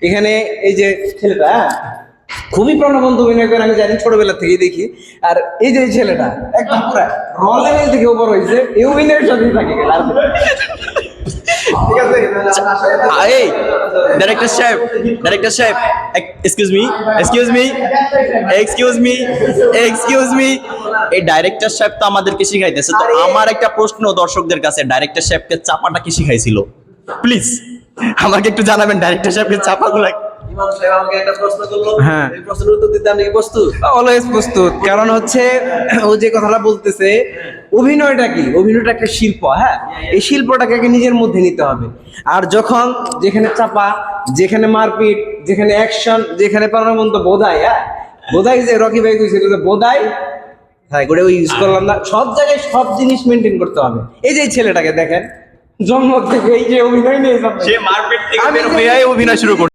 এখানে এই যে ছেলেটা খুবই প্রাণবন্ত অভিনয় করে, আমি জানি ছোটবেলা থেকেই দেখি। আর এই যে ছেলেটা একদম পুরো র লেভেল থেকে উপর হয়েছে, এই অভিনয়ের সাথেই থাকে গেল। ঠিক আছে, এই ডাইরেক্টর সাহেব, এক্সকিউজ মি, এই ডাইরেক্টর সাহেব তো আমাদেরকে শিখাইতেছে। তো আমার একটা প্রশ্ন দর্শকদের কাছে, ডাইরেক্টর সাহেবকে চাপাটা কি শিখাইছিল? প্লিজ আমাকে একটু জানাবেন, ডাইরেক্টর সাহেবকে চাপাগুলো। ইমাম সাহেব আমাকে একটা প্রশ্ন করলো, হ্যাঁ। এই প্রশ্নের উত্তর দিতে আপনি কি প্রস্তুত? অলওয়েজ প্রস্তুত। কারণ হচ্ছে ও যে কথাটা বলতেছে, অভিনয়টা কি, অভিনয়টা একটা শিল্প। হ্যাঁ, এই শিল্পটাকে আগে নিজের মধ্যে নিতে হবে। আর যখন যেখানে চাপা, যেখানে মারপিট, যেখানে অ্যাকশন, যেখানে প্রাণবন্ত বোধাই, হ্যাঁ বোধাই, যে রকি ভাই কইছিল যে বোধাই, হ্যাঁ করে ওই ইউজ করলাম না, সব জায়গায় সব জিনিস মেনটেন করতে হবে। এই যে এই ছেলেটাকে দেখেন, জন্ম থেকে এই যে অভিনয় নিয়ে সে মারপিট থেকে বের হয়ে অভিনয় শুরু করছে।